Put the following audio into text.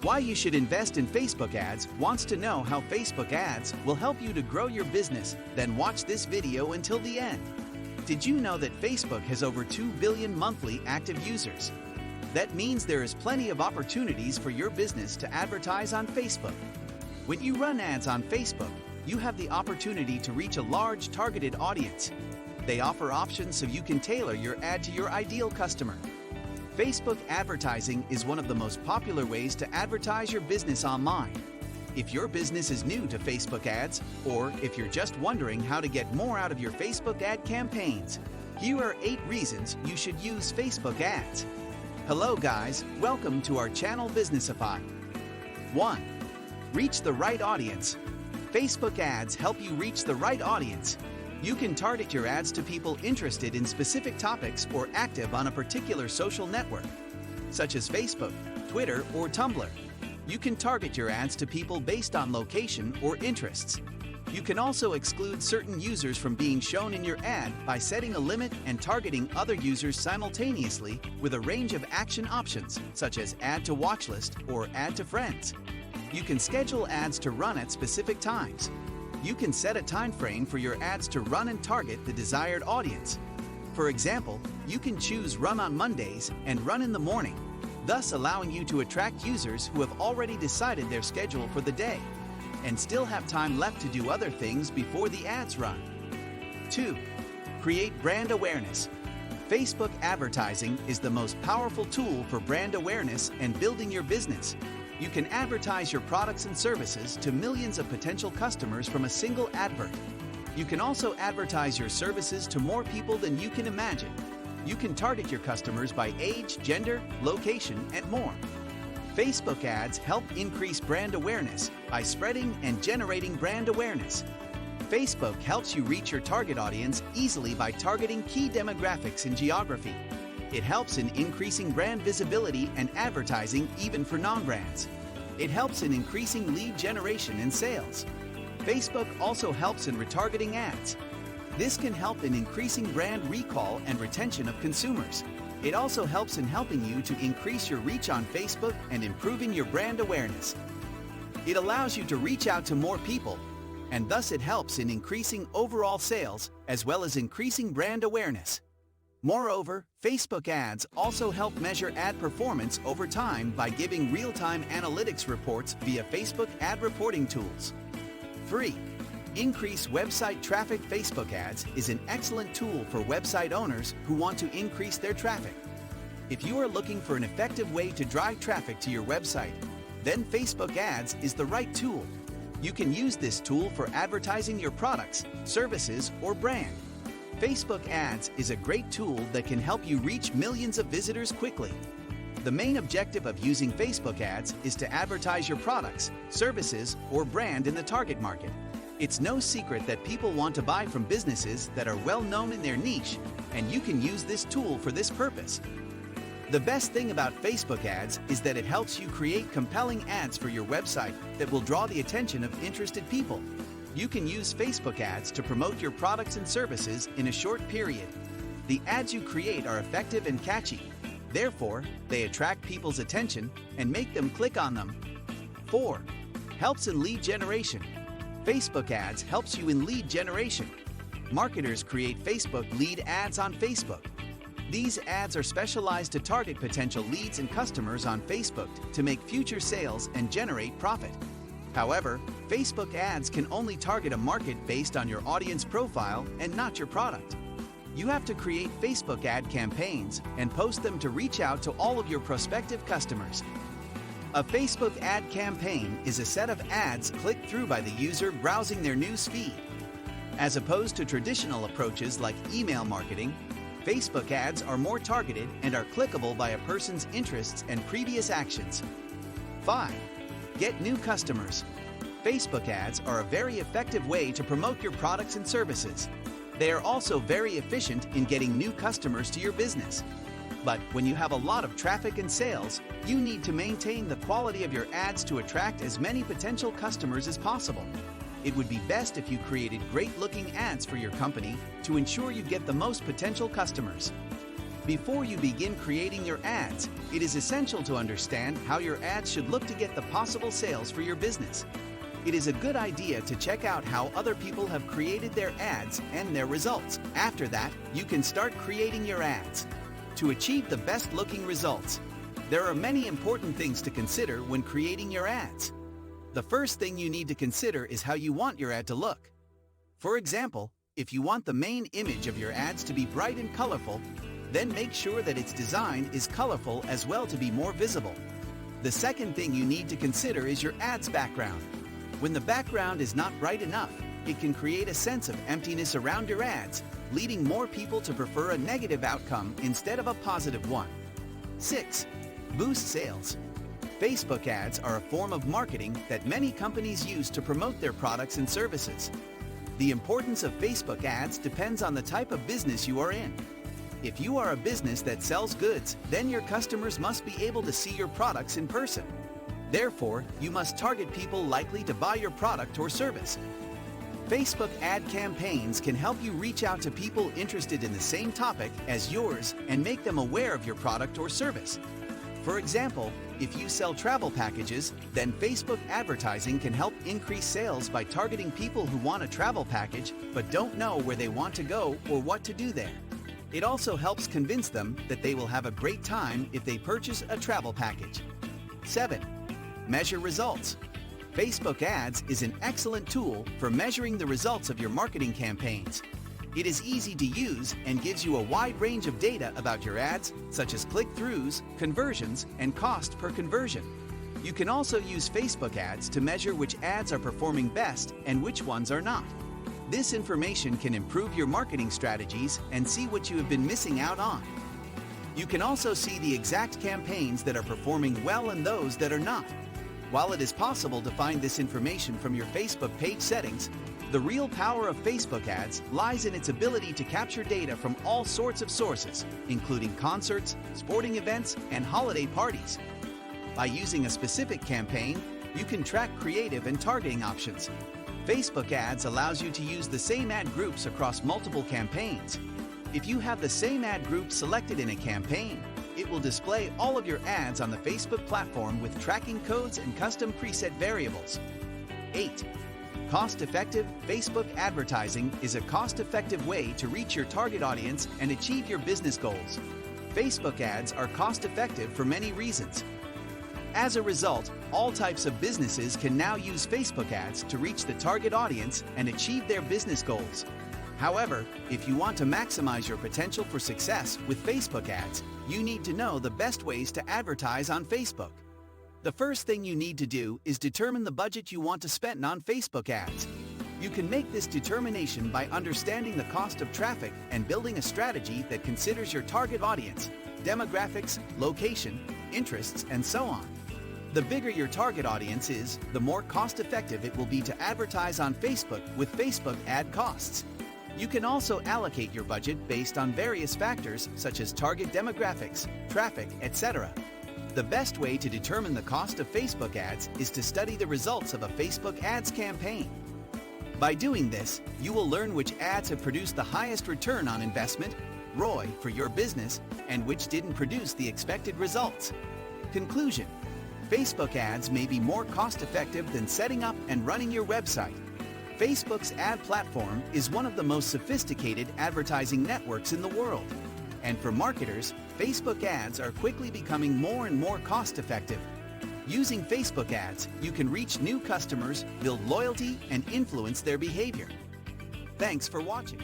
Why you should invest in Facebook ads wants to know how Facebook ads will help you to grow your business? Then watch this video until the end. Did you know that Facebook has over 2 billion monthly active users? That means there is plenty of opportunities for your business to advertise on Facebook. When you run ads on Facebook, you have the opportunity to reach a large targeted audience. They offer options so you can tailor your ad to your ideal customer. Facebook advertising is one of the most popular ways to advertise your business online. If your business is new to Facebook ads, or if you're just wondering how to get more out of your Facebook ad campaigns, here are 8 reasons you should use Facebook ads. Hello guys, welcome to our channel Businessify. 1. Reach the right audience. Facebook ads help you reach the right audience. You can target your ads to people interested in specific topics or active on a particular social network, such as Facebook, Twitter, or Tumblr. You can target your ads to people based on location or interests. You can also exclude certain users from being shown in your ad by setting a limit and targeting other users simultaneously with a range of action options, such as add to watch list or add to friends. You can schedule ads to run at specific times. You can set a time frame for your ads to run and target the desired audience. For example, you can choose run on Mondays and run in the morning, thus allowing you to attract users who have already decided their schedule for the day and still have time left to do other things before the ads run. 2. Create brand awareness. Facebook advertising is the most powerful tool for brand awareness and building your business. You can advertise your products and services to millions of potential customers from a single advert. You can also advertise your services to more people than you can imagine. You can target your customers by age, gender, location, and more. Facebook ads help increase brand awareness by spreading and generating brand awareness. Facebook helps you reach your target audience easily by targeting key demographics and geography. It helps in increasing brand visibility and advertising even for non-brands. It helps in increasing lead generation and sales. Facebook also helps in retargeting ads. This can help in increasing brand recall and retention of consumers. It also helps in helping you to increase your reach on Facebook and improving your brand awareness. It allows you to reach out to more people, and thus it helps in increasing overall sales as well as increasing brand awareness. Moreover, Facebook ads also help measure ad performance over time by giving real-time analytics reports via Facebook ad reporting tools. 3. Increase website traffic. Facebook ads is an excellent tool for website owners who want to increase their traffic. If you are looking for an effective way to drive traffic to your website, then Facebook ads is the right tool. You can use this tool for advertising your products, services, or brand. Facebook ads is a great tool that can help you reach millions of visitors quickly. The main objective of using Facebook ads is to advertise your products, services, or brand in the target market. It's no secret that people want to buy from businesses that are well known in their niche, and you can use this tool for this purpose. The best thing about Facebook ads is that it helps you create compelling ads for your website that will draw the attention of interested people. You can use Facebook ads to promote your products and services in a short period. The ads you create are effective and catchy. Therefore, they attract people's attention and make them click on them. 4. Helps in lead generation. Facebook ads helps you in lead generation. Marketers create Facebook lead ads on Facebook. These ads are specialized to target potential leads and customers on Facebook to make future sales and generate profit. However, Facebook ads can only target a market based on your audience profile and not your product. You have to create Facebook ad campaigns and post them to reach out to all of your prospective customers. A Facebook ad campaign is a set of ads clicked through by the user browsing their news feed. As opposed to traditional approaches like email marketing, Facebook ads are more targeted and are clickable by a person's interests and previous actions. 5. Get new customers. Facebook ads are a very effective way to promote your products and services. They are also very efficient in getting new customers to your business. But when you have a lot of traffic and sales, you need to maintain the quality of your ads to attract as many potential customers as possible. It would be best if you created great-looking ads for your company to ensure you get the most potential customers. Before you begin creating your ads, it is essential to understand how your ads should look to get the possible sales for your business. It is a good idea to check out how other people have created their ads and their results. After that, you can start creating your ads. To achieve the best looking results, there are many important things to consider when creating your ads. The first thing you need to consider is how you want your ad to look. For example, if you want the main image of your ads to be bright and colorful, then make sure that its design is colorful as well to be more visible. The second thing you need to consider is your ad's background. When the background is not bright enough, it can create a sense of emptiness around your ads, leading more people to prefer a negative outcome instead of a positive one. 6. Boost sales. Facebook ads are a form of marketing that many companies use to promote their products and services. The importance of Facebook ads depends on the type of business you are in. If you are a business that sells goods, then your customers must be able to see your products in person. Therefore, you must target people likely to buy your product or service. Facebook ad campaigns can help you reach out to people interested in the same topic as yours and make them aware of your product or service. For example, if you sell travel packages, then Facebook advertising can help increase sales by targeting people who want a travel package but don't know where they want to go or what to do there. It also helps convince them that they will have a great time if they purchase a travel package. 7. Measure results. Facebook ads is an excellent tool for measuring the results of your marketing campaigns. It is easy to use and gives you a wide range of data about your ads, such as click-throughs, conversions, and cost per conversion. You can also use Facebook ads to measure which ads are performing best and which ones are not. This information can improve your marketing strategies and see what you have been missing out on. You can also see the exact campaigns that are performing well and those that are not. While it is possible to find this information from your Facebook page settings, the real power of Facebook ads lies in its ability to capture data from all sorts of sources, including concerts, sporting events, and holiday parties. By using a specific campaign, you can track creative and targeting options. Facebook ads allows you to use the same ad groups across multiple campaigns. If you have the same ad group selected in a campaign, it will display all of your ads on the Facebook platform with tracking codes and custom preset variables. 8. Cost-effective Facebook advertising is a cost-effective way to reach your target audience and achieve your business goals. Facebook ads are cost-effective for many reasons. As a result, all types of businesses can now use Facebook ads to reach the target audience and achieve their business goals. However, if you want to maximize your potential for success with Facebook ads, you need to know the best ways to advertise on Facebook. The first thing you need to do is determine the budget you want to spend on Facebook ads. You can make this determination by understanding the cost of traffic and building a strategy that considers your target audience, demographics, location, interests, and so on. The bigger your target audience is, the more cost-effective it will be to advertise on Facebook with Facebook ad costs. You can also allocate your budget based on various factors such as target demographics, traffic, etc. The best way to determine the cost of Facebook ads is to study the results of a Facebook ads campaign. By doing this, you will learn which ads have produced the highest return on investment, ROI, for your business, and which didn't produce the expected results. Conclusion: Facebook ads may be more cost-effective than setting up and running your website. Facebook's ad platform is one of the most sophisticated advertising networks in the world. And for marketers, Facebook ads are quickly becoming more and more cost-effective. Using Facebook ads, you can reach new customers, build loyalty, and influence their behavior. Thanks for watching.